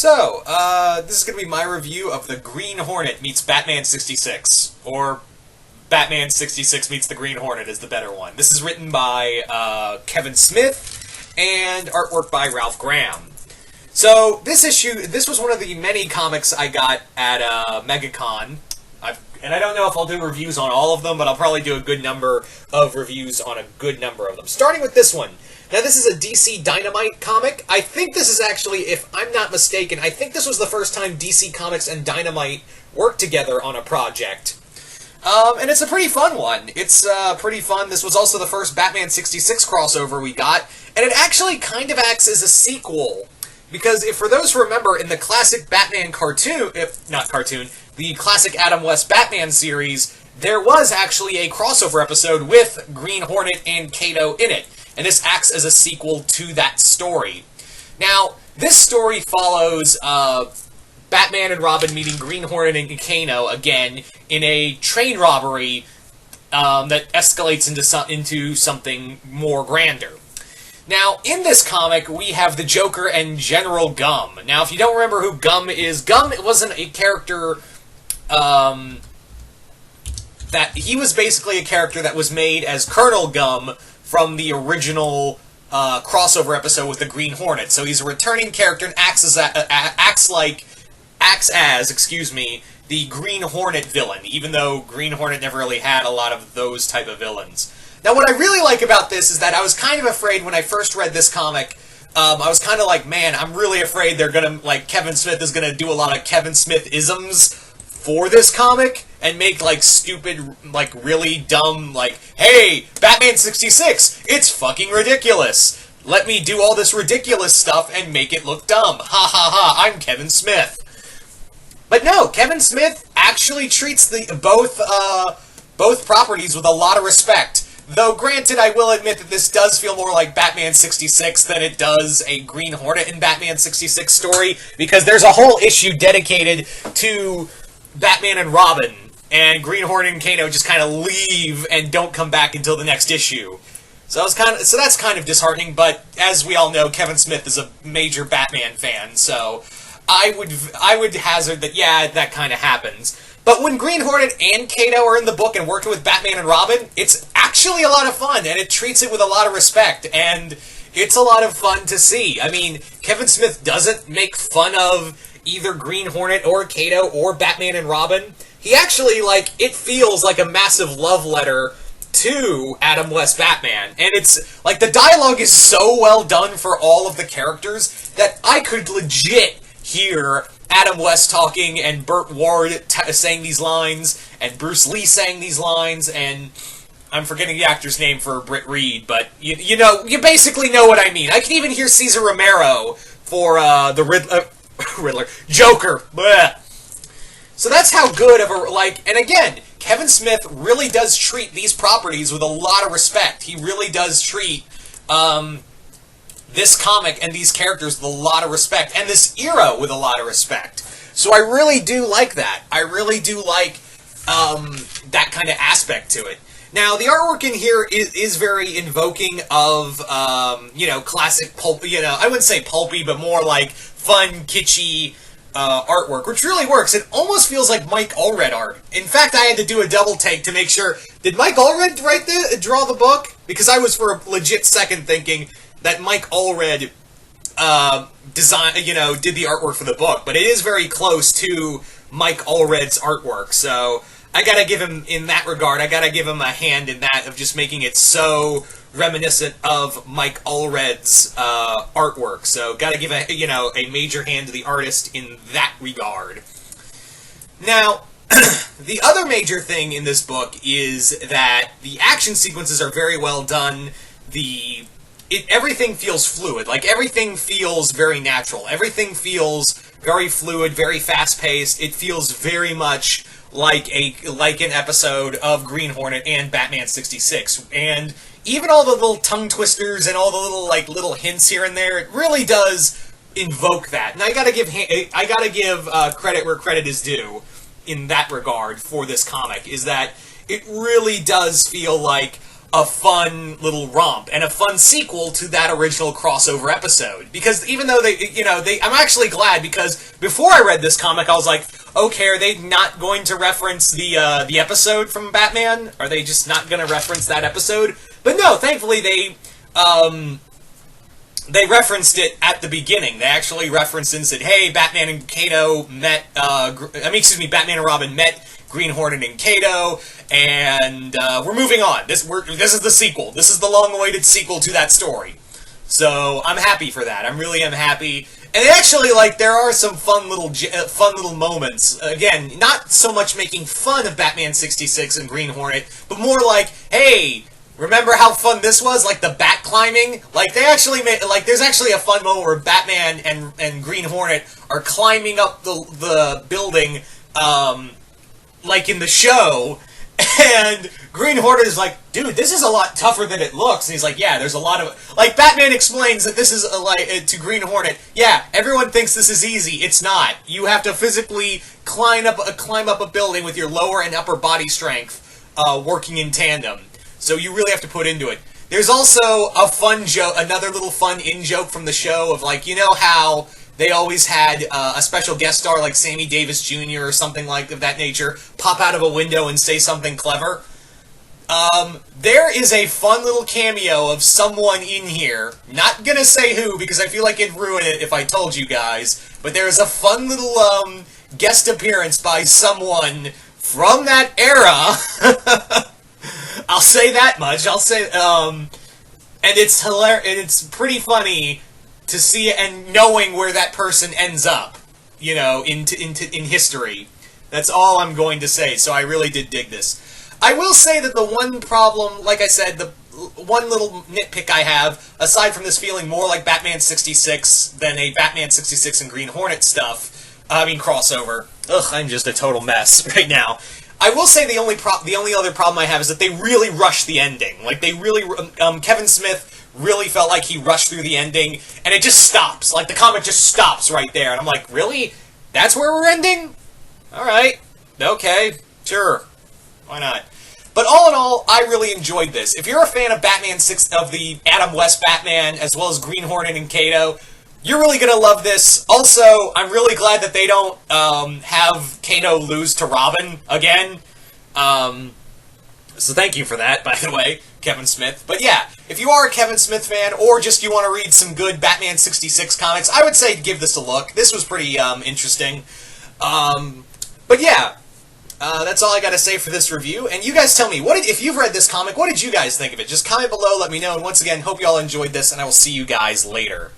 This is going to be my review of The Green Hornet meets Batman 66, or Batman 66 meets The Green Hornet is the better one. This is written by Kevin Smith and artwork by Ralph Graham. So, this was one of the many comics I got at MegaCon. And I don't know if I'll do reviews on all of them, but I'll probably do a good number of reviews on a good number of them. Starting with this one. Now, this is a DC Dynamite comic. I think this is actually, if I'm not mistaken, I think this was the first time DC Comics and Dynamite worked together on a project. And it's a pretty fun one. It's pretty fun. This was also the first Batman 66 crossover we got, and it actually kind of acts as a sequel. Because for those who remember, in the classic Batman cartoon, the classic Adam West Batman series, there was actually a crossover episode with Green Hornet and Kato in it. And this acts as a sequel to that story. Now, this story follows Batman and Robin meeting Green Hornet and Kato again in a train robbery that escalates into something more grander. Now, in this comic, we have the Joker and General Gum. Now, if you don't remember who Gum is, Gum wasn't a character, he was basically a character that was made as Colonel Gum from the original crossover episode with the Green Hornet. So he's a returning character and acts as the Green Hornet villain, even though Green Hornet never really had a lot of those type of villains. Now, what I really like about this is that I was kind of afraid when I first read this comic. I was kind of like, man, I'm really afraid Kevin Smith is gonna do a lot of Kevin Smith-isms for this comic and make, stupid, really dumb, hey, Batman 66, it's fucking ridiculous. Let me do all this ridiculous stuff and make it look dumb. Ha ha ha, I'm Kevin Smith. But no, Kevin Smith actually treats both properties with a lot of respect. Though, granted, I will admit that this does feel more like Batman 66 than it does a Green Hornet in Batman 66 story, because there's a whole issue dedicated to Batman and Robin, and Green Hornet and Kato just kind of leave and don't come back until the next issue. So that's kind of disheartening, but as we all know, Kevin Smith is a major Batman fan, so I would hazard that, yeah, that kind of happens. But when Green Hornet and Kato are in the book and working with Batman and Robin, it's actually a lot of fun, and it treats it with a lot of respect, and it's a lot of fun to see. I mean, Kevin Smith doesn't make fun of either Green Hornet or Kato or Batman and Robin. He actually, it feels like a massive love letter to Adam West Batman, and it's, the dialogue is so well done for all of the characters that I could legit hear Adam West talking, and Burt Ward saying these lines, and Bruce Lee saying these lines, and I'm forgetting the actor's name for Britt Reed, but you basically know what I mean. I can even hear Cesar Romero for the Riddler, Joker. Bleh. So that's how good of and again, Kevin Smith really does treat these properties with a lot of respect. He really does treat this comic and these characters with a lot of respect, and this era with a lot of respect. So I really do like that. I really do like that kind of aspect to it. Now, the artwork in here is very invoking of, classic pulp, I wouldn't say pulpy, but more fun, kitschy artwork, which really works. It almost feels like Mike Allred art. In fact, I had to do a double take to make sure, did Mike Allred draw the book? Because I was for a legit second thinking that Mike Allred did the artwork for the book, but it is very close to Mike Allred's artwork, so I gotta give him, in that regard, I gotta give him a hand in that, of just making it so reminiscent of Mike Allred's artwork, so gotta give a major hand to the artist in that regard. Now, the other major thing in this book is that the action sequences are very well done. Everything feels fluid. Everything feels very natural. Everything feels very fluid, very fast-paced. It feels very much like an episode of Green Hornet and Batman 66. And even all the little tongue twisters and all the little hints here and there, it really does invoke that. And I gotta give credit where credit is due in that regard for this comic, is that it really does feel like a fun little romp and a fun sequel to that original crossover episode. Because even though I'm actually glad, because before I read this comic, I was like, okay, are they not going to reference the episode from Batman? Are they just not going to reference that episode? But no, thankfully they referenced it at the beginning. They actually referenced it and said, hey, Batman and Kato met, Batman and Robin met Green Hornet and Kato, and we're moving on. This is the sequel. This is the long-awaited sequel to that story. So I'm happy for that. I really am happy. And actually, there are some fun little moments. Again, not so much making fun of Batman 66 and Green Hornet, but more like, hey, remember how fun this was? Like the bat climbing? They actually made, there's actually a fun moment where Batman and Green Hornet are climbing up the building, in the show, and Green Hornet is like, dude, this is a lot tougher than it looks. And he's like, yeah, there's a lot of... Batman explains that this is, to Green Hornet, yeah, everyone thinks this is easy. It's not. You have to physically climb up a building with your lower and upper body strength working in tandem. So you really have to put into it. There's also a fun joke, another little fun in-joke from the show of, how they always had a special guest star like Sammy Davis Jr. or something of that nature pop out of a window and say something clever. There is a fun little cameo of someone in here. Not gonna say who, because I feel like it'd ruin it if I told you guys. But there is a fun little guest appearance by someone from that era. I'll say that much. I'll say, and it's hilarious. And it's pretty funny to see it and knowing where that person ends up, in history. That's all I'm going to say. So I really did dig this. I will say that the one problem, like I said, the one little nitpick I have, aside from this feeling more like Batman 66 than a Batman 66 and Green Hornet crossover. Ugh, I'm just a total mess right now. I will say the only other problem I have is that they really rushed the ending. Kevin Smith really felt like he rushed through the ending, and it just stops. The comic just stops right there, and I'm like, really? That's where we're ending? Alright. Okay. Sure. Why not? But all in all, I really enjoyed this. If you're a fan of of the Adam West Batman, as well as Green Hornet and Kato, you're really going to love this. Also, I'm really glad that they don't have Kato lose to Robin again. So thank you for that, by the way, Kevin Smith. But yeah, if you are a Kevin Smith fan, or just you want to read some good Batman 66 comics, I would say give this a look. This was pretty interesting. But yeah, that's all I got to say for this review. And you guys tell me, if you've read this comic, what did you guys think of it? Just comment below, let me know. And once again, hope you all enjoyed this, and I will see you guys later.